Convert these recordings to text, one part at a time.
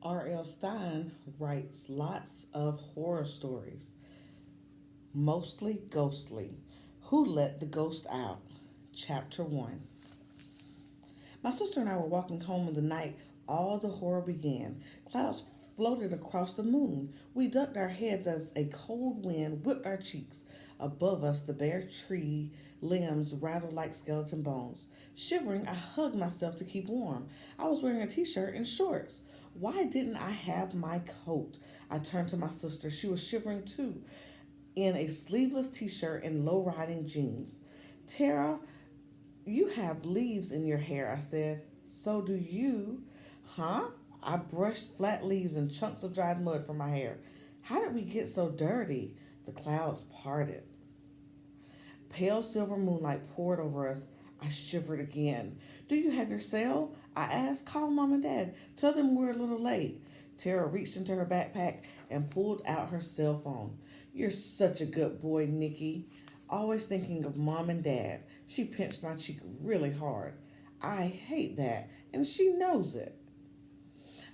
R.L. Stein writes lots of horror stories, mostly ghostly. Who Let the Ghost Out? Chapter 1. My sister and I were walking home in the night. All the horror began. Clouds floated across the moon. We ducked our heads as a cold wind whipped our cheeks. Above us, the bare tree limbs rattled like skeleton bones. Shivering, I hugged myself to keep warm. I was wearing a t shirt and shorts. Why didn't I have my coat? I turned to my sister. She was shivering too, in a sleeveless t shirt and low riding jeans. Tara, you have leaves in your hair, I said. So do you. Huh? I brushed flat leaves and chunks of dried mud from my hair. How did we get so dirty? The clouds parted. Pale silver moonlight poured over us. I shivered again. Do you have your cell? I asked. Call Mom and Dad. Tell them we're a little late. Tara reached into her backpack and pulled out her cell phone. You're such a good boy, Nikki. Always thinking of Mom and Dad. She pinched my cheek really hard. I hate that, and she knows it.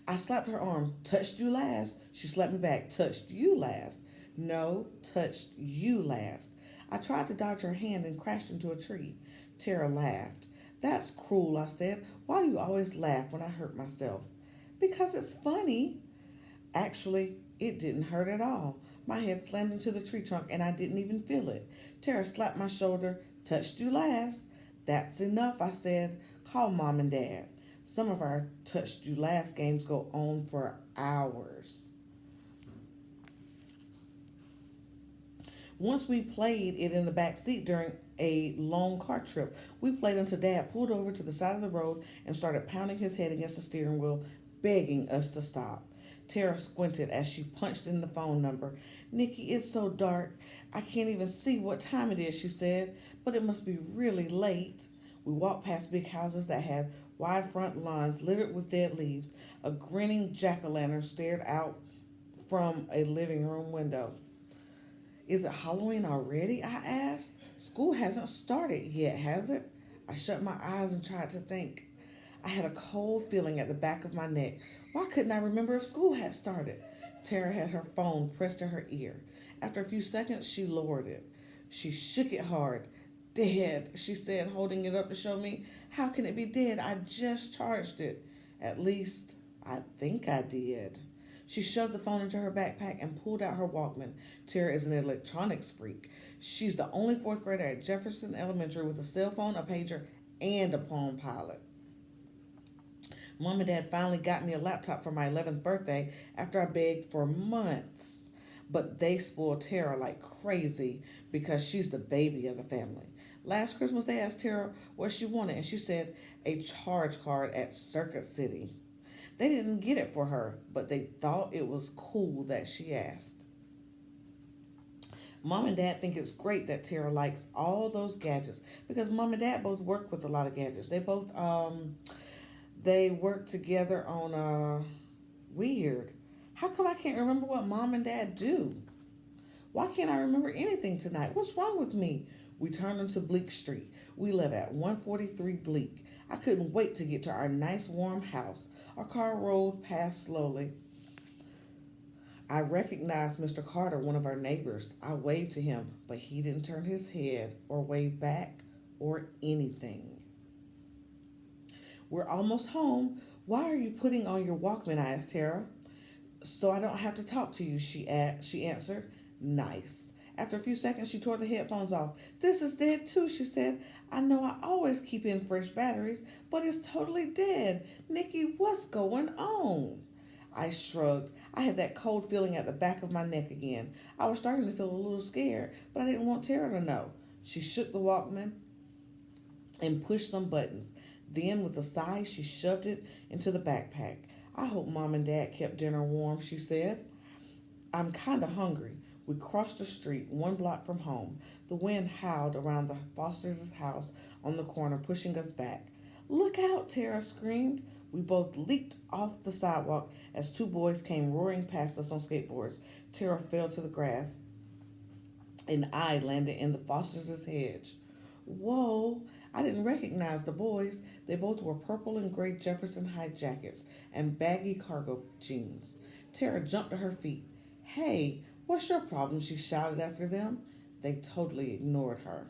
I slapped her arm. Touched you last. She slapped me back. Touched you last. No, touched you last. I tried to dodge her hand and crashed into a tree. Tara laughed. That's cruel, I said. Why do you always laugh when I hurt myself? Because it's funny. Actually, it didn't hurt at all. My head slammed into the tree trunk and I didn't even feel it. Tara slapped my shoulder. Touched you last. That's enough, I said. Call Mom and Dad. Some of our touched you last games go on for hours. Once we played it in the back seat during a long car trip. We played until Dad pulled over to the side of the road and started pounding his head against the steering wheel, begging us to stop. Tara squinted as she punched in the phone number. Nikki, it's so dark. I can't even see what time it is, she said, but it must be really late. We walked past big houses that had wide front lawns littered with dead leaves. A grinning jack-o'-lantern stared out from a living room window. Is it Halloween already? I asked. School hasn't started yet, has it? I shut my eyes and tried to think. I had a cold feeling at the back of my neck. Why couldn't I remember if school had started? Tara had her phone pressed to her ear. After a few seconds, she lowered it. She shook it hard. Dead, she said, holding it up to show me. How can it be dead? I just charged it. At least, I think I did. She shoved the phone into her backpack and pulled out her Walkman. Tara is an electronics freak. She's the only fourth grader at Jefferson Elementary with a cell phone, a pager, and a Palm Pilot. Mom and Dad finally got me a laptop for my 11th birthday after I begged for months. But they spoiled Tara like crazy because she's the baby of the family. Last Christmas, they asked Tara what she wanted, and she said a charge card at Circuit City. They didn't get it for her, but they thought it was cool that she asked. Mom and Dad think it's great that Tara likes all those gadgets because Mom and Dad both work with a lot of gadgets. They work together on weird. How come I can't remember what Mom and Dad do? Why can't I remember anything tonight? What's wrong with me? We turned into Bleak Street. We live at 143 Bleak. I couldn't wait to get to our nice warm house. Our car rolled past slowly. I recognized Mr. Carter, one of our neighbors. I waved to him, but he didn't turn his head or wave back or anything. We're almost home. Why are you putting on your Walkman? I asked Tara. So I don't have to talk to you, she answered. Nice. After a few seconds, she tore the headphones off. This is dead too, she said. I know I always keep in fresh batteries, but it's totally dead. Nikki, what's going on? I shrugged. I had that cold feeling at the back of my neck again. I was starting to feel a little scared, but I didn't want Tara to know. She shook the Walkman and pushed some buttons. Then, with a sigh, she shoved it into the backpack. I hope Mom and Dad kept dinner warm, she said. I'm kind of hungry. We crossed the street 1 block from home. The wind howled around the Foster's house on the corner, pushing us back. Look out, Tara screamed. We both leaped off the sidewalk as two boys came roaring past us on skateboards. Tara fell to the grass, and I landed in the Foster's hedge. Whoa, I didn't recognize the boys. They both wore purple and gray Jefferson Heights jackets and baggy cargo jeans. Tara jumped to her feet. Hey, what's your problem? She shouted after them. They totally ignored her.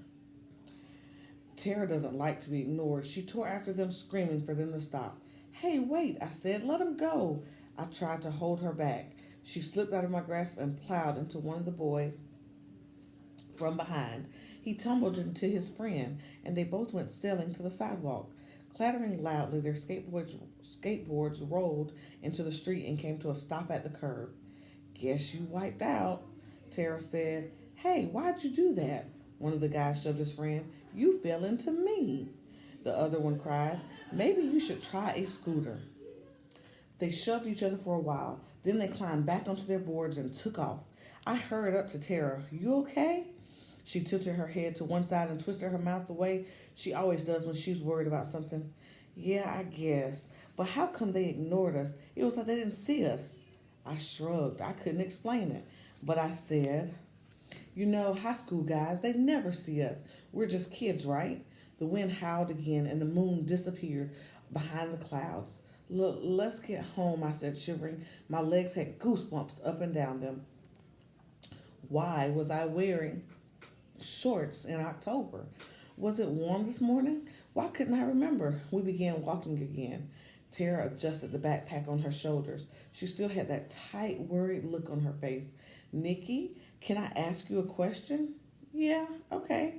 Tara doesn't like to be ignored. She tore after them, screaming for them to stop. Hey, wait, I said, let him go. I tried to hold her back. She slipped out of my grasp and plowed into one of the boys from behind. He tumbled into his friend, and they both went sailing to the sidewalk. Clattering loudly, their skateboards rolled into the street and came to a stop at the curb. Guess you wiped out, Tara said. Hey, why'd you do that? One of the guys shoved his friend. You fell into me, the other one cried. Maybe you should try a scooter. They shoved each other for a while. Then they climbed back onto their boards and took off. I hurried up to Tara. You okay? She tilted her head to one side and twisted her mouth the way she always does when she's worried about something. Yeah, I guess. But how come they ignored us? It was like they didn't see us. I shrugged. I couldn't explain it. But I said, you know, high school guys, they never see us. We're just kids, right? The wind howled again and the moon disappeared behind the clouds. Look, let's get home, I said, shivering. My legs had goosebumps up and down them. Why was I wearing shorts in October? Was it warm this morning? Why couldn't I remember? We began walking again. Tara adjusted the backpack on her shoulders. She still had that tight, worried look on her face. Nikki, can I ask you a question? Yeah, okay.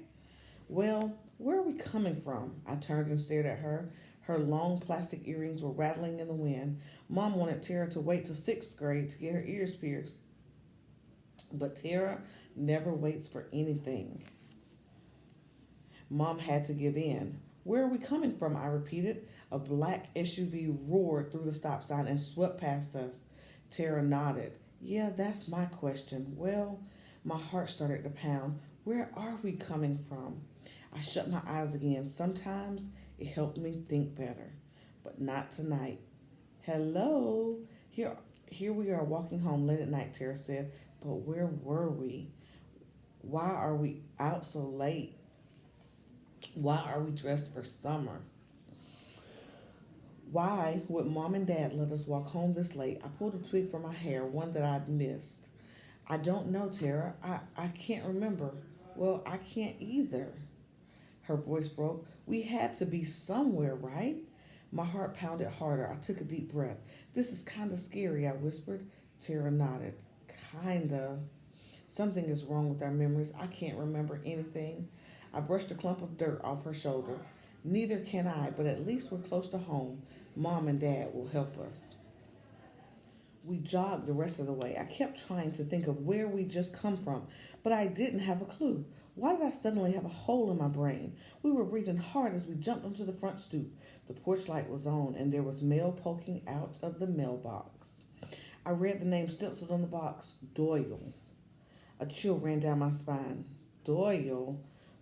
Well, where are we coming from? I turned and stared at her. Her long plastic earrings were rattling in the wind. Mom wanted Tara to wait till sixth grade to get her ears pierced. But Tara never waits for anything. Mom had to give in. Where are we coming from? I repeated. A black SUV roared through the stop sign and swept past us. Tara nodded. Yeah, that's my question. Well, my heart started to pound. Where are we coming from? I shut my eyes again. Sometimes it helped me think better, but not tonight. Hello? Here we are walking home late at night, Tara said. But where were we? Why are we out so late? Why are we dressed for summer? Why would Mom and Dad let us walk home this late? I pulled a twig from my hair, one that I'd missed. I don't know, Tara. I can't remember. Well, I can't either. Her voice broke. We had to be somewhere, right? My heart pounded harder. I took a deep breath. This is kind of scary, I whispered. Tara nodded. Kinda. Something is wrong with our memories. I can't remember anything. I brushed a clump of dirt off her shoulder. Neither can I, but at least we're close to home. Mom and Dad will help us. We jogged the rest of the way. I kept trying to think of where we just come from, but I didn't have a clue. Why did I suddenly have a hole in my brain? We were breathing hard as we jumped onto the front stoop. The porch light was on, and there was mail poking out of the mailbox. I read the name stenciled on the box, Doyle. A chill ran down my spine. Doyle?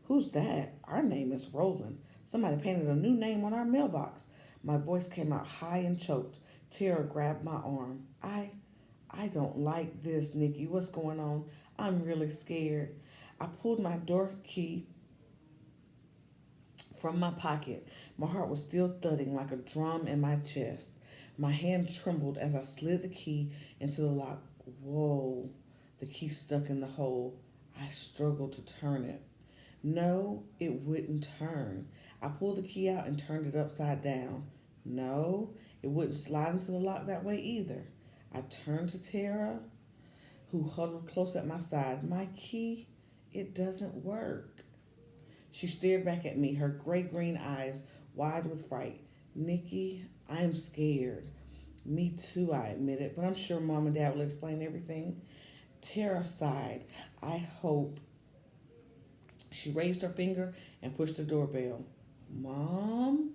Who's that? Our name is Roland. Somebody painted a new name on our mailbox. My voice came out high and choked. Tara grabbed my arm. I don't like this, Nikki. What's going on? I'm really scared. I pulled my door key from my pocket. My heart was still thudding like a drum in my chest. My hand trembled as I slid the key into the lock. Whoa, the key stuck in the hole. I struggled to turn it. No, it wouldn't turn. I pulled the key out and turned it upside down. No, it wouldn't slide into the lock that way either. I turned to Tara, who huddled close at my side. My key, it doesn't work. She stared back at me, her gray-green eyes wide with fright. Nikki, I'm scared. Me too, I admitted, but I'm sure Mom and Dad will explain everything. Tara sighed. I hope. She raised her finger and pushed the doorbell. Mom?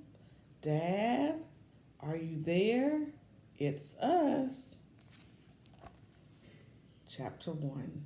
Dad? Are you there? It's us. Chapter 1.